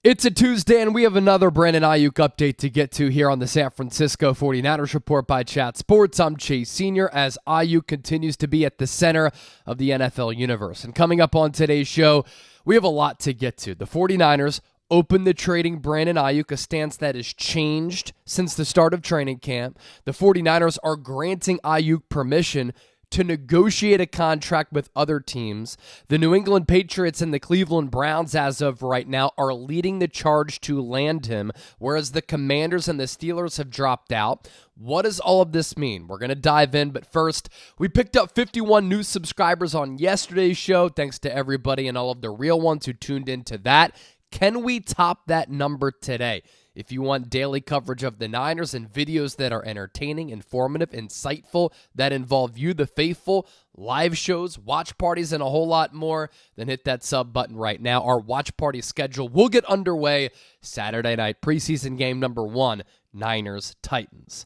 It's a Tuesday, and we have another Brandon Aiyuk update to get to here on the San Francisco 49ers Report by Chat Sports. I'm Chase Sr. as Aiyuk continues to be at the center of the NFL universe. And coming up on today's show, we have a lot to get to. The 49ers open the trading Brandon Aiyuk, a stance that has changed since the start of training camp. The 49ers are granting Aiyuk permission to negotiate a contract with other teams. The New England Patriots and the Cleveland Browns, as of right now, are leading the charge to land him, whereas the Commanders and the Steelers have dropped out. What does all of this mean? We're going to dive in, but first, we picked up 51 new subscribers on yesterday's show. Thanks to everybody and all of the real ones who tuned into that. Can we top that number today? If you want daily coverage of the Niners and videos that are entertaining, informative, insightful, that involve you, the faithful, live shows, watch parties, and a whole lot more, then hit that sub button right now. Our watch party schedule will get underway Saturday night, preseason game number 1, Niners-Titans.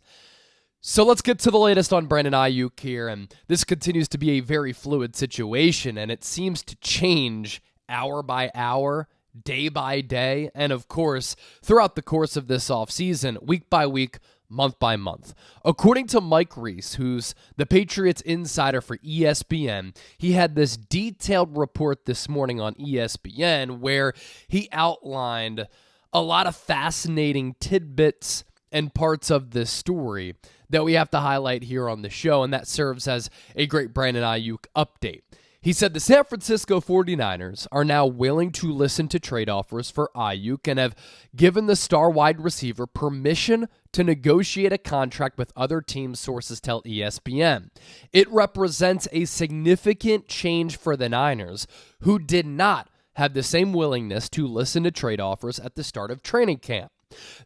So let's get to the latest on Brandon Aiyuk here, and this continues to be a very fluid situation, and it seems to change hour by hour, day by day, and of course, throughout the course of this offseason, week by week, month by month. According to Mike Reiss, who's the Patriots insider for ESPN, he had this detailed report this morning on ESPN where he outlined a lot of fascinating tidbits and parts of this story that we have to highlight here on the show, and that serves as a great Brandon Aiyuk update. He said the San Francisco 49ers are now willing to listen to trade offers for Aiyuk and have given the star wide receiver permission to negotiate a contract with other teams, sources tell ESPN. It represents a significant change for the Niners, who did not have the same willingness to listen to trade offers at the start of training camp.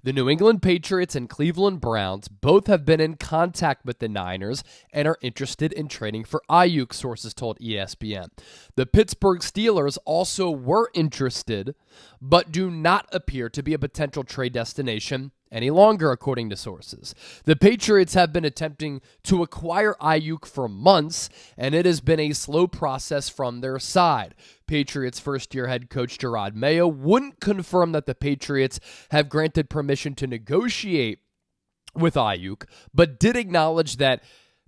The New England Patriots and Cleveland Browns both have been in contact with the Niners and are interested in trading for Aiyuk, sources told ESPN. The Pittsburgh Steelers also were interested, but do not appear to be a potential trade destination any longer, according to sources. The Patriots have been attempting to acquire Aiyuk for months, and it has been a slow process from their side. Patriots first-year head coach Jerod Mayo wouldn't confirm that the Patriots have granted permission to negotiate with Aiyuk, but did acknowledge that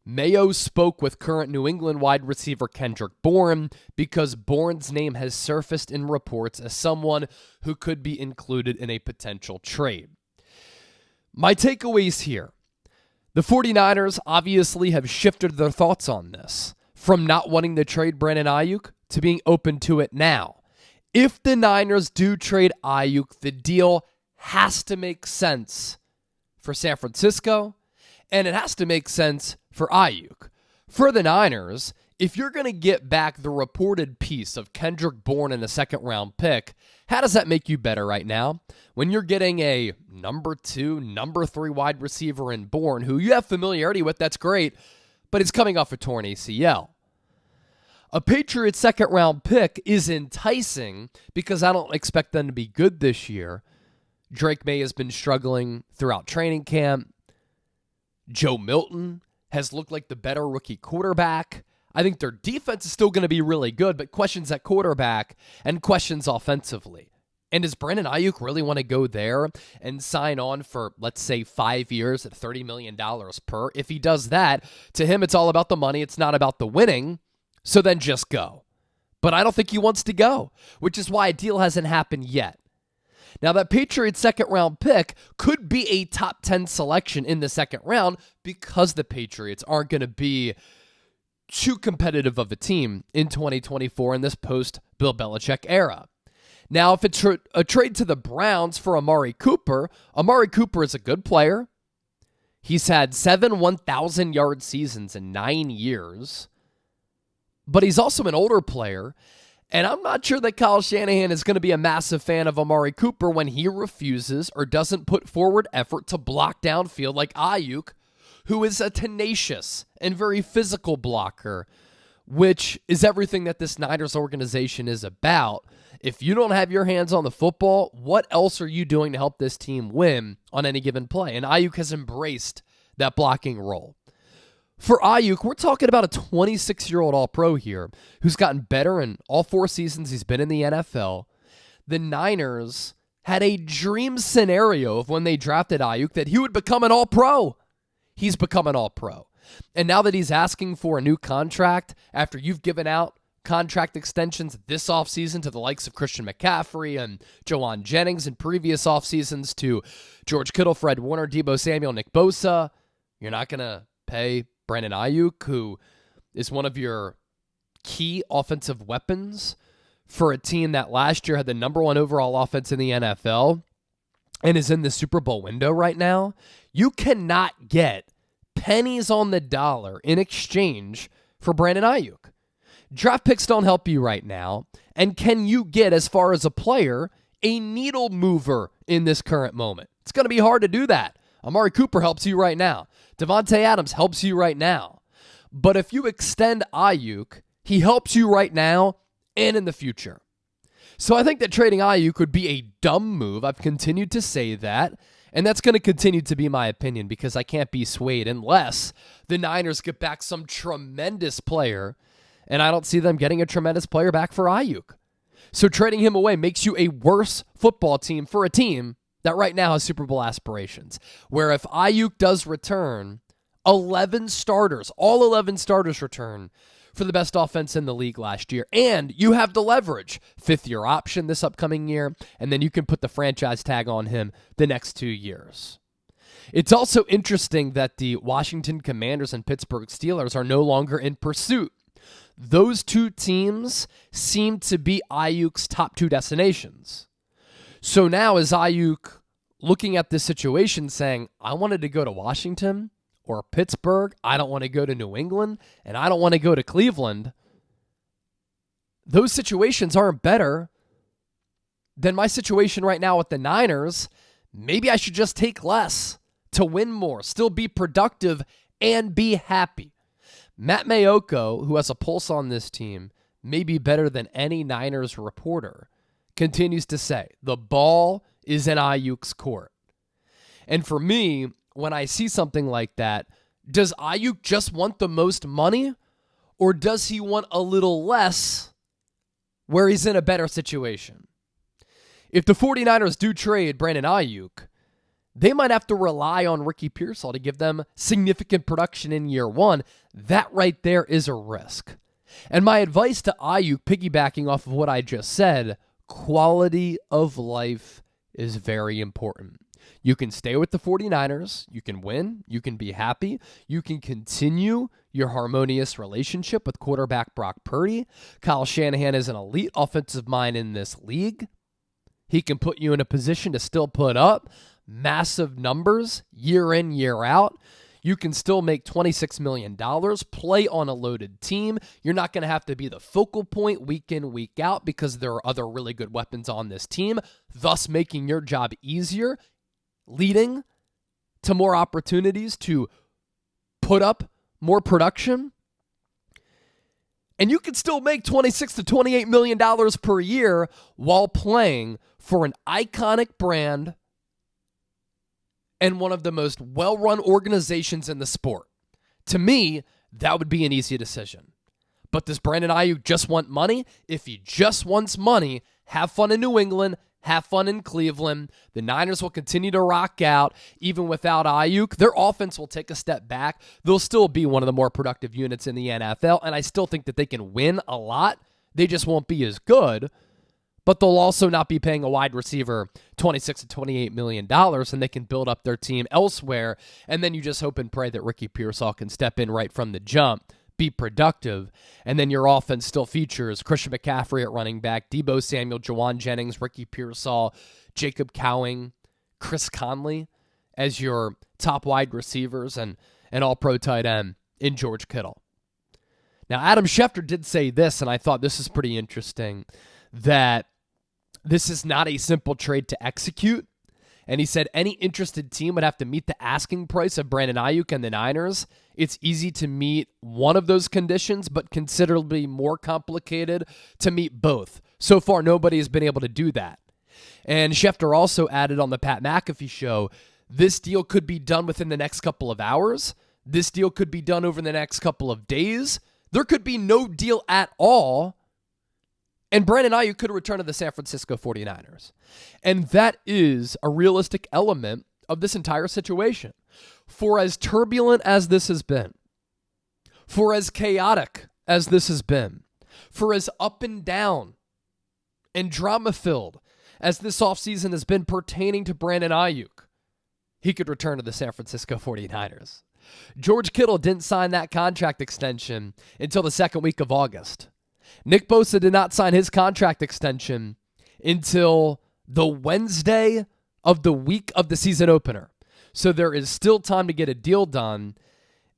Mayo spoke with current New England wide receiver Kendrick Bourne because Bourne's name has surfaced in reports as someone who could be included in a potential trade. My takeaways here. The 49ers obviously have shifted their thoughts on this, from not wanting to trade Brandon Aiyuk to being open to it now. If the Niners do trade Aiyuk, the deal has to make sense for San Francisco, and it has to make sense for Aiyuk. For the Niners, if you're going to get back the reported piece of Kendrick Bourne in a second-round pick, how does that make you better right now? When you're getting a number 2, number 3 wide receiver in Bourne, who you have familiarity with, that's great, but he's coming off a torn ACL. A Patriots second-round pick is enticing because I don't expect them to be good this year. Drake May has been struggling throughout training camp. Joe Milton has looked like the better rookie quarterback. I think their defense is still going to be really good, but questions at quarterback and questions offensively. And does Brandon Aiyuk really want to go there and sign on for, let's say, 5 years at $30 million per? If he does that, to him it's all about the money. It's not about the winning. So then just go. But I don't think he wants to go, which is why a deal hasn't happened yet. Now, that Patriots second-round pick could be a top 10 selection in the second round because the Patriots aren't going to be too competitive of a team in 2024 in this post-Bill Belichick era. Now, if it's a trade to the Browns for Amari Cooper is a good player. He's had 7 1,000-yard seasons in 9 years. But he's also an older player, and I'm not sure that Kyle Shanahan is going to be a massive fan of Amari Cooper when he refuses or doesn't put forward effort to block downfield like Aiyuk, who is a tenacious and very physical blocker, which is everything that this Niners organization is about. If you don't have your hands on the football, what else are you doing to help this team win on any given play? And Aiyuk has embraced that blocking role. For Aiyuk, we're talking about a 26-year-old All-Pro here who's gotten better in all 4 seasons he's been in the NFL. The Niners had a dream scenario of when they drafted Aiyuk that he would become an all-pro. He's become an all-pro. And now that he's asking for a new contract after you've given out contract extensions this offseason to the likes of Christian McCaffrey and Jawan Jennings, and previous offseasons to George Kittle, Fred Warner, Deebo Samuel, Nick Bosa, you're not going to pay Brandon Aiyuk, who is one of your key offensive weapons for a team that last year had the number one overall offense in the NFL and is in the Super Bowl window right now. You cannot get pennies on the dollar in exchange for Brandon Aiyuk. Draft picks don't help you right now. And can you get, as far as a player, a needle mover in this current moment? It's going to be hard to do that. Amari Cooper helps you right now. Devontae Adams helps you right now. But if you extend Aiyuk, he helps you right now and in the future. So I think that trading Aiyuk would be a dumb move. I've continued to say that. And that's going to continue to be my opinion because I can't be swayed unless the Niners get back some tremendous player. And I don't see them getting a tremendous player back for Aiyuk. So trading him away makes you a worse football team for a team that right now has Super Bowl aspirations. Where if Aiyuk does return, 11 starters, all 11 starters return for the best offense in the league last year. And you have the leverage. 5th-year option this upcoming year. And then you can put the franchise tag on him the next 2 years. It's also interesting that the Washington Commanders and Pittsburgh Steelers are no longer in pursuit. Those two teams seem to be Aiyuk's top 2 destinations. So now is Aiyuk looking at this situation saying, I wanted to go to Washington or Pittsburgh, I don't want to go to New England, and I don't want to go to Cleveland. Those situations aren't better than my situation right now with the Niners. Maybe I should just take less to win more, still be productive, and be happy. Matt Mayoko, who has a pulse on this team, may be better than any Niners reporter, continues to say, the ball is in Aiyuk's court. And for me, when I see something like that, does Aiyuk just want the most money, or does he want a little less where he's in a better situation? If the 49ers do trade Brandon Aiyuk, they might have to rely on Ricky Pearsall to give them significant production in year 1. That right there is a risk. And my advice to Aiyuk, piggybacking off of what I just said, quality of life is very important. You can stay with the 49ers, you can win, you can be happy, you can continue your harmonious relationship with quarterback Brock Purdy. Kyle Shanahan is an elite offensive mind in this league. He can put you in a position to still put up massive numbers year in, year out. You can still make $26 million, play on a loaded team. You're not going to have to be the focal point week in, week out because there are other really good weapons on this team, thus making your job easier, leading to more opportunities to put up more production. And you can still make $26 to $28 million per year while playing for an iconic brand and one of the most well-run organizations in the sport. To me, that would be an easy decision. But does Brandon Aiyuk just want money? If he just wants money, have fun in New England, have fun in Cleveland. The Niners will continue to rock out. Even without Aiyuk, their offense will take a step back. They'll still be one of the more productive units in the NFL, and I still think that they can win a lot. They just won't be as good. But they'll also not be paying a wide receiver $26 to $28 million, and they can build up their team elsewhere. And then you just hope and pray that Ricky Pearsall can step in right from the jump, be productive, and then your offense still features Christian McCaffrey at running back, Deebo Samuel, Jawan Jennings, Ricky Pearsall, Jacob Cowing, Chris Conley as your top wide receivers, and an all-pro tight end in George Kittle. Now, Adam Schefter did say this, and I thought this is pretty interesting, that this is not a simple trade to execute. And he said any interested team would have to meet the asking price of Brandon Aiyuk and the Niners. It's easy to meet one of those conditions, but considerably more complicated to meet both. So far, nobody has been able to do that. And Schefter also added on the Pat McAfee show, this deal could be done within the next couple of hours. This deal could be done over the next couple of days. There could be no deal at all. And Brandon Aiyuk could return to the San Francisco 49ers. And that is a realistic element of this entire situation. For as turbulent as this has been, for as chaotic as this has been, for as up and down and drama-filled as this offseason has been pertaining to Brandon Aiyuk, he could return to the San Francisco 49ers. George Kittle didn't sign that contract extension until the second week of August. Nick Bosa did not sign his contract extension until the Wednesday of the week of the season opener. So there is still time to get a deal done.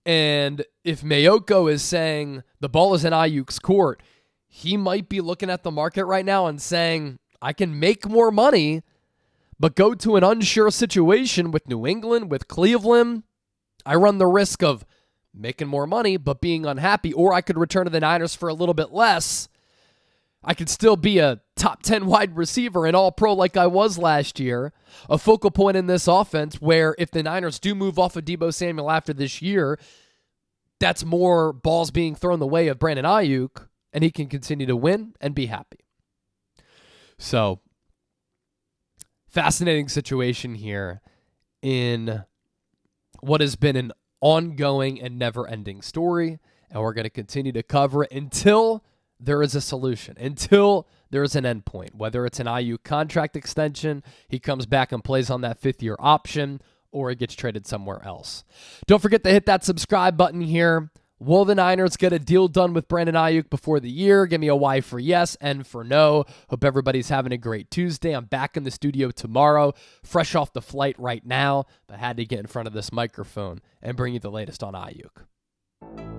And if Mayoko is saying the ball is in Ayuk's court, he might be looking at the market right now and saying, I can make more money, but go to an unsure situation with New England, with Cleveland. I run the risk of making more money, but being unhappy, or I could return to the Niners for a little bit less. I could still be a top 10 wide receiver and all pro like I was last year, a focal point in this offense where if the Niners do move off of Deebo Samuel after this year, that's more balls being thrown the way of Brandon Aiyuk, and he can continue to win and be happy. So, fascinating situation here in what has been an ongoing and never-ending story, and we're going to continue to cover it until there is a solution, until there is an endpoint, whether it's an Aiyuk contract extension, he comes back and plays on that fifth-year option, or he gets traded somewhere else. Don't forget to hit that subscribe button here. Will the Niners get a deal done with Brandon Aiyuk before the year? Give me a Y for yes and for no. Hope everybody's having a great Tuesday. I'm back in the studio tomorrow, fresh off the flight right now, but had to get in front of this microphone and bring you the latest on Aiyuk.